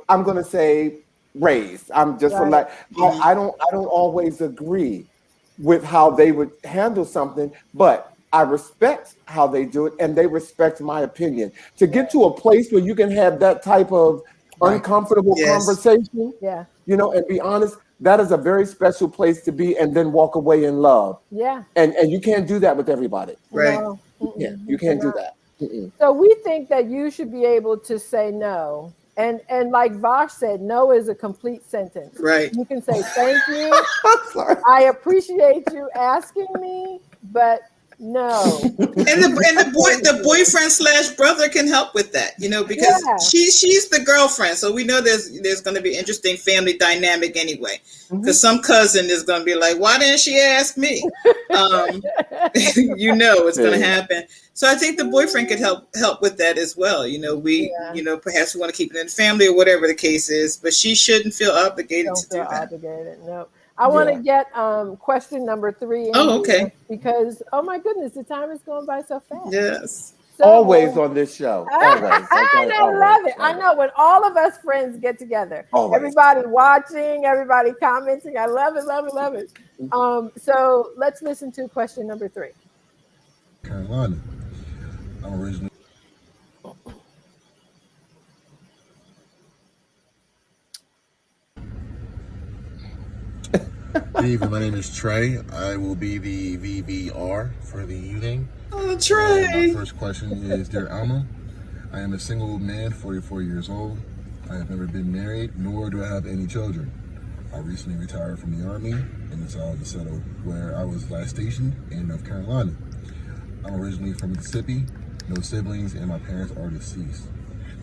I'm going to say raise. I'm just like I don't always agree with how they would handle something, but I respect how they do it, and they respect my opinion. To get to a place where you can have that type of uncomfortable conversation, and be honest, that is a very special place to be, and then walk away in love. Yeah. And you can't do that with everybody. Right. No. Yeah, you can't do that. So we think that you should be able to say no. And like Vosh said, no is a complete sentence. Right. You can say, thank you. I appreciate you asking me, but no. And the boyfriend / brother can help with that, because she's the girlfriend. So we know there's going to be interesting family dynamic anyway. Because some cousin is going to be like, why didn't she ask me? It's going to happen. So I think the boyfriend could help with that as well. Perhaps we want to keep it in the family or whatever the case is, but she shouldn't feel obligated to do that. No. I want to get question number 3 in Oh, here okay. because, oh my goodness, the time is going by so fast. Yes. So, Always on this show. Always. Okay, I always, love it. I always. know when all of us friends get together, Always. everybody watching, everybody commenting. I love it, love it, love it. So let's listen to question number 3. Carolina. I'm originally. Good evening. My name is Trey. I will be the VVR for the evening. Oh, My Trey. first question is, dear Alma, I am a single man, 44 years old. I have never been married, nor do I have any children. I recently retired from the Army and decided to settle where I was last stationed in North Carolina. I'm originally from Mississippi, no siblings, and my parents are deceased.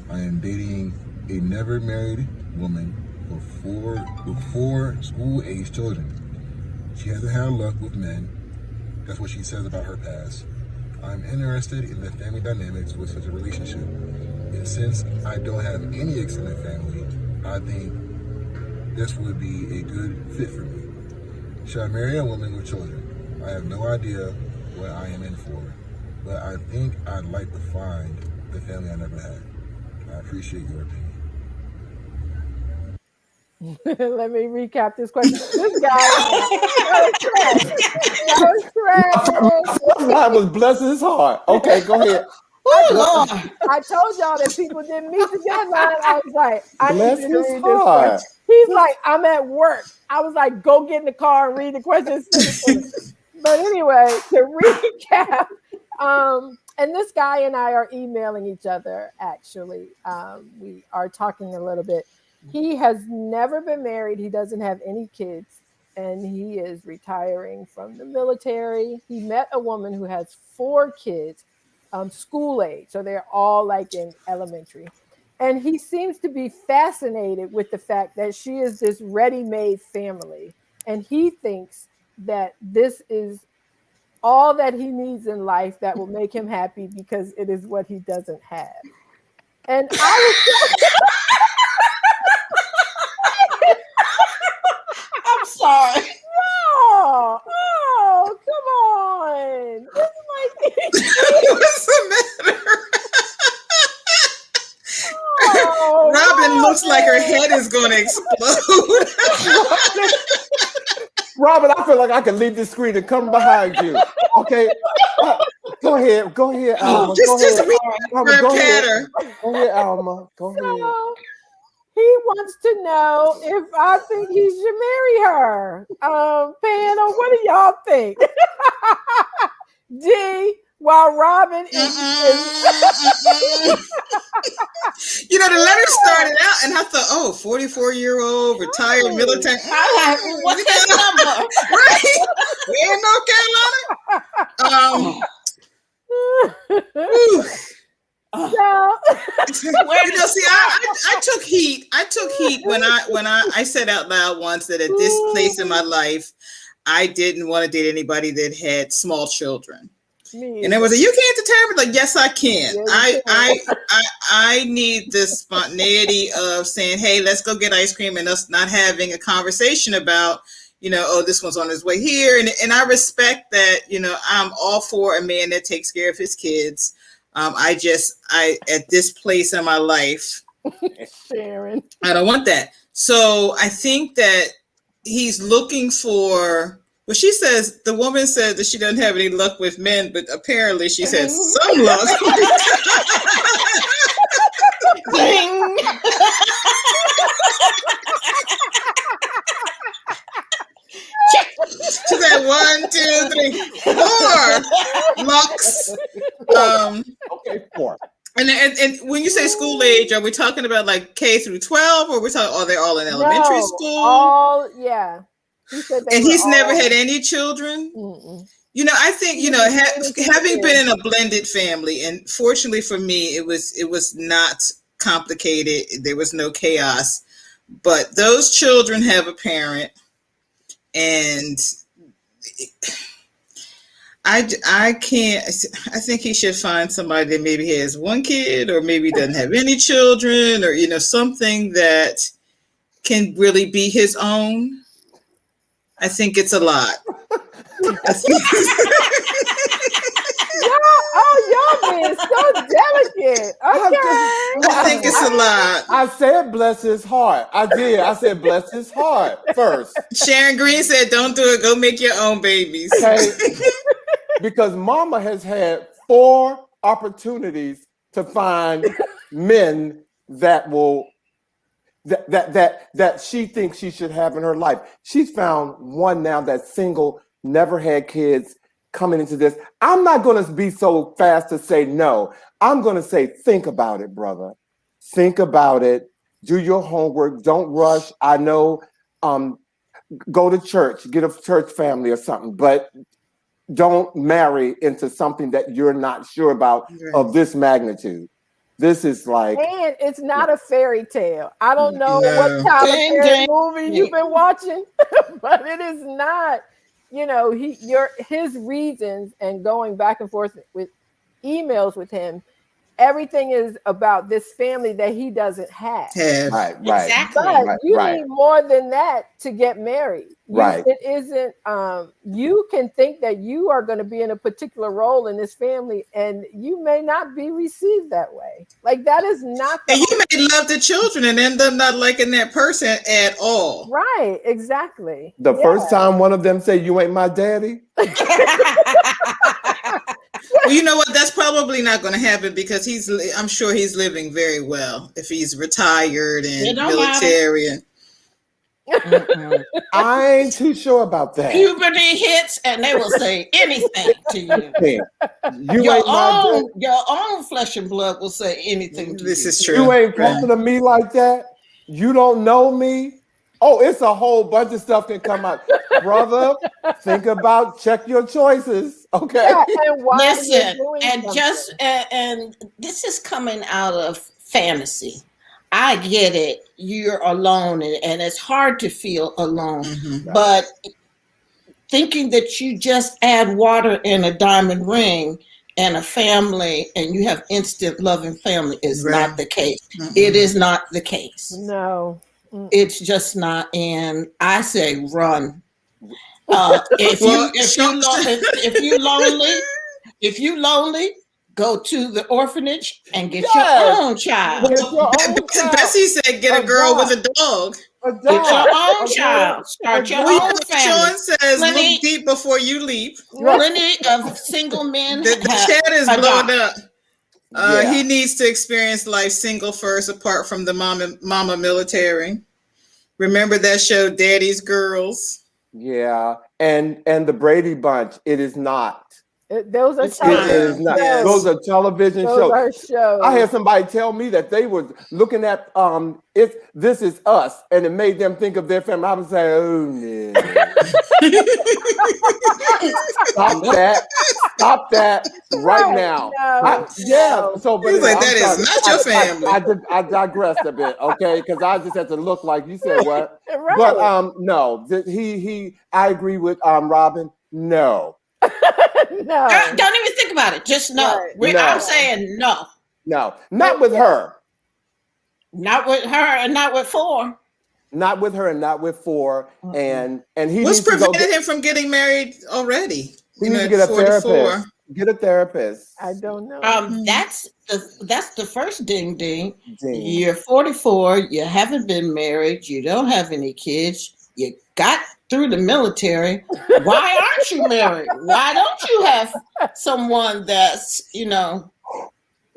I am dating a never married woman with four school-age children. She hasn't had luck with men. That's what she says about her past. I'm interested in the family dynamics with such a relationship. And since I don't have any extended family, I think this would be a good fit for me. Should I marry a woman with children? I have no idea what I am in for, but I think I'd like to find the family I never had. I appreciate your opinion. Let me recap this question. This guy, that was Trey. My first line was bless his heart. Okay, go ahead. I told y'all that people didn't meet the deadline. I was like, I Bless need to his read this heart. question. He's like, I'm at work. I was like, go get in the car and read the questions. But anyway, to recap, and this guy and I are emailing each other, actually. We are talking a little bit. He has never been married. He doesn't have any kids. And he is retiring from the military. He met a woman who has 4 kids, school age. So they're all like in elementary. And he seems to be fascinated with the fact that she is this ready-made family. And he thinks that this is all that he needs in life that will make him happy because it is what he doesn't have. And I was I'm sorry. oh, come on. This is What's the matter? oh, Robin looks like her head is going to explode. Robin, I feel like I can leave this screen and come behind you. Okay, go ahead, Alma. Just read Alma, go ahead. her. Go ahead, Alma. Go ahead. So, he wants to know if I think he should marry her. Pano, what do y'all think? D, while Robin is You know, the letter started out, and I thought, 44-year-old, retired military. What's his number? Right? We in North Carolina. See, I took heat. I took heat when I said out loud once that at this place in my life, I didn't want to date anybody that had small children. And it was you can't determine. Like, yes, I can. I need the spontaneity of saying, hey, let's go get ice cream, and us not having a conversation about, this one's on his way here. And I respect that, I'm all for a man that takes care of his kids. I at this place in my life, Sharon, I don't want that. So I think that he's looking for. Well, she says, the woman says that she doesn't have any luck with men, but apparently she said some luck. Ding. She said 1, 2, 3, 4 lucks. Okay, 4. And when you say school age, are we talking about like K through 12, or are we talking? Are they all in elementary school? Yeah. He said and he's never had any children. Mm-mm. I think having been in a blended family, and fortunately for me, it was not complicated. There was no chaos, but those children have a parent, and I can't. I think he should find somebody that maybe has 1 kid, or maybe doesn't have any children, or something that can really be his own. I think it's a lot. Y'all being so delicate. Okay. I think it's a lot. I said bless his heart. I did. I said bless his heart first. Sharon Green said, "Don't do it. Go make your own babies." Okay. Because Mama has had 4 opportunities to find men that will that she thinks she should have in her life. She's found one now that's single, never had kids, coming into this. I'm not going to be so fast to say no. I'm going to say, think about it, brother. Think about it. Do your homework. Don't rush. I know, go to church, get a church family or something, but don't marry into something that you're not sure about of this magnitude. This is like, and it's not a fairy tale. I don't know what Tyler Perry movie you've been watching, but it is not. You know, his reasons and going back and forth with emails with him, everything is about this family that he doesn't have. Right. Exactly. But you need more than that to get married. It isn't, you can think that you are going to be in a particular role in this family and you may not be received that way. Like that is not. And you may love the children and end up not liking that person at all. Right, exactly. The first time one of them say, "You ain't my daddy." Well, you know what? That's probably not going to happen because I'm sure he's living very well if he's retired and military. I ain't too sure about that. Puberty hits and they will say anything to you. Your own flesh and blood will say anything to you. This is true. You ain't talking to me like that. You don't know me. Oh, it's a whole bunch of stuff can come out. Brother, think about, check your choices. Okay. Listen, and this is coming out of fantasy. I get it. You're alone and it's hard to feel alone. Mm-hmm. But thinking that you just add water in a diamond ring and a family and you have instant loving family is not the case. Mm-hmm. It is not the case. No. It's just not. And I say run. If you're lonely, go to the orphanage and get your own child. Bessie said, "Get a girl with a dog." Get your own child. Start your own family. Sean says, "Look deep before you leap." Plenty of single men. The chat is blowing up. He needs to experience life single first, apart from the mama military. Remember that show, Daddy's Girls? Yeah, and the Brady Bunch. It is not. Those are television shows. Those are television shows. I had somebody tell me that they were looking at This Is Us, and it made them think of their family. I was like, oh no. Stop that right now. So but like, that is not your family. I digressed a bit, okay, because I just had to look like you said what. Right. But no, I agree with Robin. No. No. Don't even think about it. Just no. Right. I'm saying no. No. Not with her. Not with her and not with 4. Not with her and not with 4. Mm-hmm. And he what's prevented him from getting married already? He needs to get a therapist. Get a therapist. I don't know. That's the first ding. You're 44. You haven't been married. You don't have any kids. You got through the military. Why aren't you married? Why don't you have someone that's,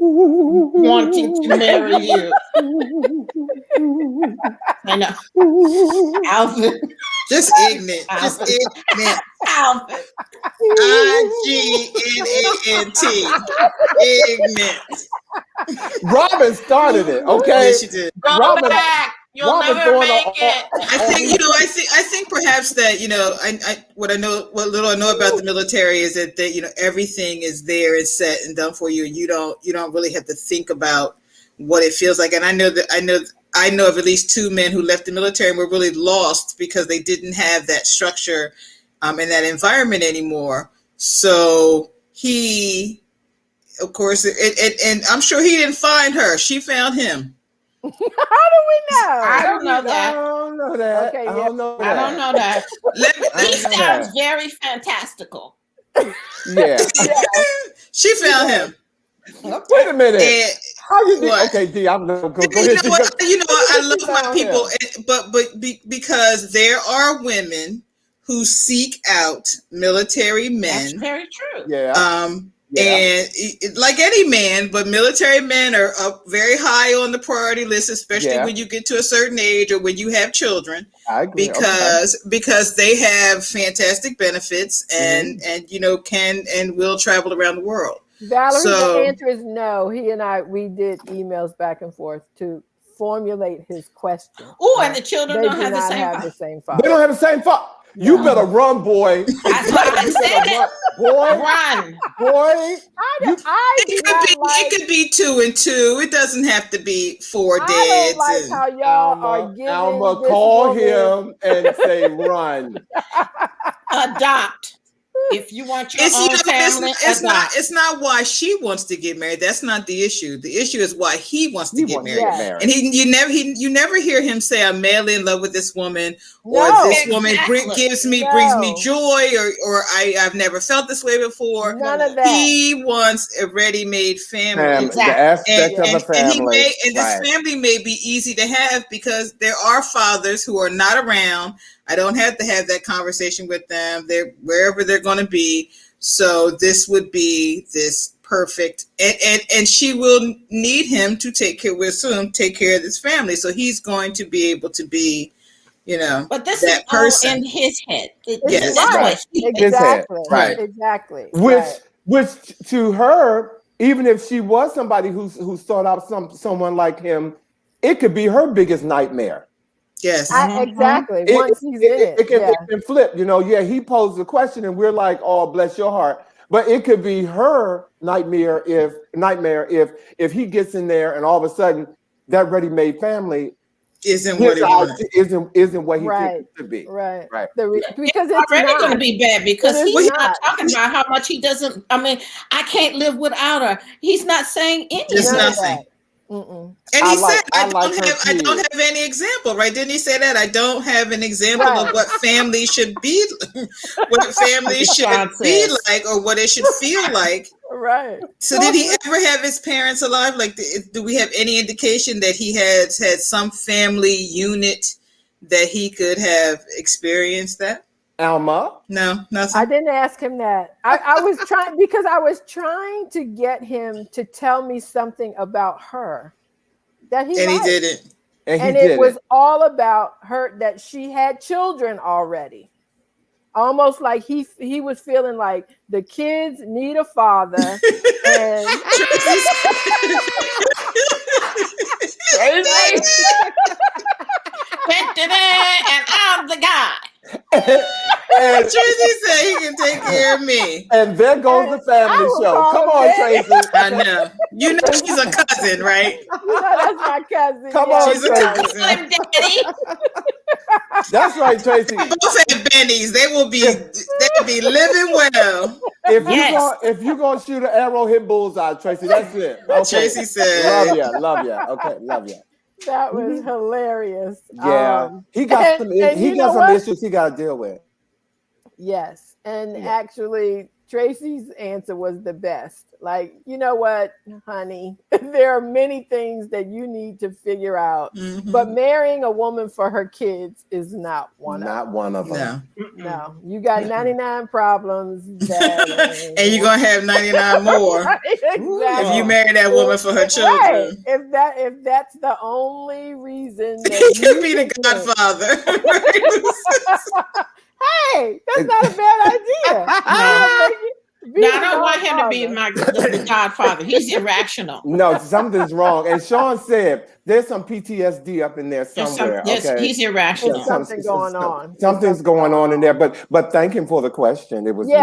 wanting to marry you? I know. Alvin. Just ignorant. Just ignorant. Alvin. IGNANT. Ignorant. Robin started it, okay? Yes, she did. Robin back. You'll never make it. I think perhaps that, what little I know about the military is that everything is there and set and done for you, and you don't really have to think about what it feels like. And I know of at least 2 men who left the military and were really lost because they didn't have that structure and that environment anymore. So he, of course, and I'm sure he didn't find her. She found him. How do we know? I don't know I that. don't know that. Okay, I don't know I don't that. know that. He know sounds that. very fantastical. Yeah. She found him. Wait a minute. And How you did? what? Okay, D. I'm gonna go You ahead. know what? I She love my found people, him. because there are women who seek out military That's men. very true. Yeah. Yeah. And like any man, but military men are up very high on the priority list, especially Yeah. when you get to a certain age or when you have children, I agree. because they have fantastic benefits and can and will travel around the world. Valerie, the So answer is no. He and I, we did emails back and forth to formulate his question. Oh, and the children They don't do have the not same have father. the same They father. don't have the same father. You better run, boy. That's why I You said better it. run, boy. Run. Boy. it could be 2 and 2. It doesn't have to be 4 I dads. don't like how y'all are giving Alma, this call woman. him and say run. Adopt. If you want your own family, adopt. It's not why she wants to get married. That's not the issue. The issue is why he wants to get married. Yes. And you never hear him say, "I'm madly in love with this woman," or No. "This woman brings me joy," or I've never felt this way before. None of that. He wants a ready-made family. Exactly. The aspect of a family. This family may be easy to have because there are fathers who are not around. I don't have to have that conversation with them. They're wherever they're going to be. So this would be this perfect, and she will need him to take care of this family. So he's going to be able to be, but this that is all person in his head. Yes. That's Right. what he Exactly. Right. Exactly. Which to her, even if she was somebody who sought out someone like him, it could be her biggest nightmare. Yes. Exactly. Once he's in it. It can flip. He posed the question and we're like, oh, bless your heart. But it could be her nightmare if he gets in there and all of a sudden that ready-made family isn't what he wants. Isn't what he thinks it to be. Right. Because it's already going to be bad because he's not talking about how much he doesn't. I mean, I can't live without her. He's not saying anything. Just nothing. And he said, I don't have any example, right? Didn't he say that? I don't have an example of what family should be, what family should be like, or what it should feel like. Right. So did he ever have his parents alive? Like, do we have any indication that he had some family unit that he could have experienced that? Alma? No, nothing. I didn't ask him that. I was trying to get him to tell me something about her that he didn't. And it was all about her, that she had children already. Almost like he was feeling like the kids need a father. And and I'm the guy. And Tracy said he can take care of me. And there goes the family show. Come on, Tracy. I know. You know she's a cousin, right? That's my cousin. Come on, she's a cousin. I'm Daddy. That's right, Tracy. They both have bennies. They'll be living well. If you're gonna shoot an arrow, hit bullseye, Tracy. That's it. Okay. Tracy said, "Love ya." Okay, love ya. That was hilarious. Yeah, he got some issues he got to deal with. Yes, and actually, Tracy's answer was the best. Like, you know what, honey, there are many things that you need to figure out, but marrying a woman for her kids is not one of them. No, you got 99 problems, and you're gonna have 99 more. Right, exactly. If you marry that woman for her children. Right. If that's the only reason that he could be the godfather. Hey, that's not a bad idea. No, I don't want him to be the godfather. He's irrational. No, something's wrong. And Sean said there's some PTSD up in there somewhere. Yes, he's irrational. There's something going on. Something's going on in there. But thank him for the question. It was we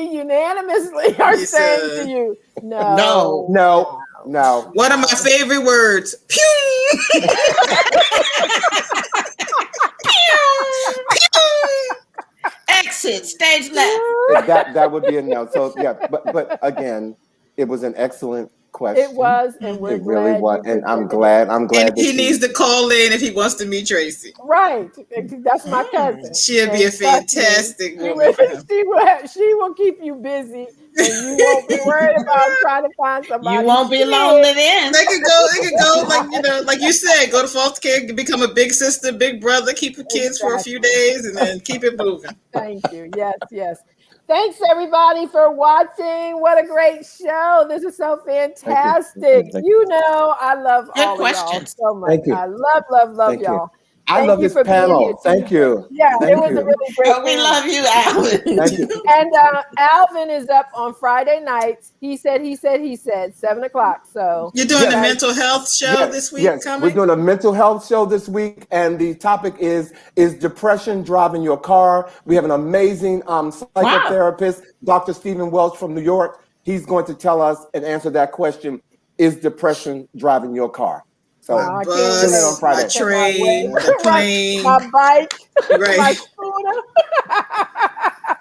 unanimously are saying to you, no. One of my favorite words. Pew! Exit stage left. That would be a no. So yeah, but again, it was an excellent question. It was, and we're It really glad was, you and I'm presented it. glad. I'm And glad he that needs you. to call in if he wants to meet Tracy. Right. That's my cousin. She'll be And a trust me, fantastic woman for him. she will keep you busy and you won't be worried about trying to find You somebody's won't be lonely kid. then. They could go like you said, go to foster care, become a big sister, big brother, keep the kids for a few Exactly. days, and then keep it moving. Thank you. Yes, yes. Thanks everybody for watching. What a great show. This is so Thank you. fantastic. Thank You know, I love Good all of y'all questions. so much. Thank you. I love Thank you. y'all. I Thank love you this for being here panel. Thank Tuesday. you. Yeah, it Thank was a you. really great Oh, we panel. love you, Alan. Thank you. And Alvin is up on Friday nights. He said, 7:00. So You're doing you the Yes. guys, mental health show Yes, this week yes. We're coming? doing a mental health show this week, and the topic is depression driving your car. We have an amazing Wow. psychotherapist, Dr. Stephen Welch from New York. He's going to tell us and answer that question: is depression driving your car? The So wow, I can't tune in wait. on bus, the I Friday. cannot train, wait. the My plane. bike, my Right. scooter.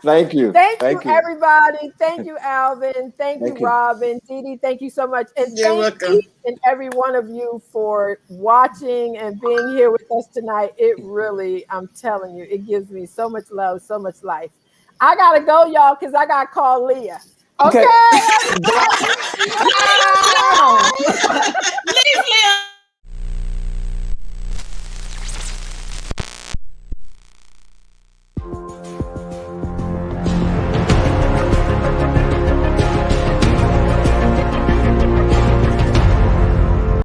Thank you. Thank you, Thank you. everybody. Thank you, Alvin. Thank you, Thank you. Robin. Dee Dee, thank you so much. And You're thank welcome. each and every one of you for watching and being here with us tonight. It really, I'm telling you, it gives me so much love, so much life. I got to go, y'all, because I got to call Leah. Okay, Okay. everybody. Bye.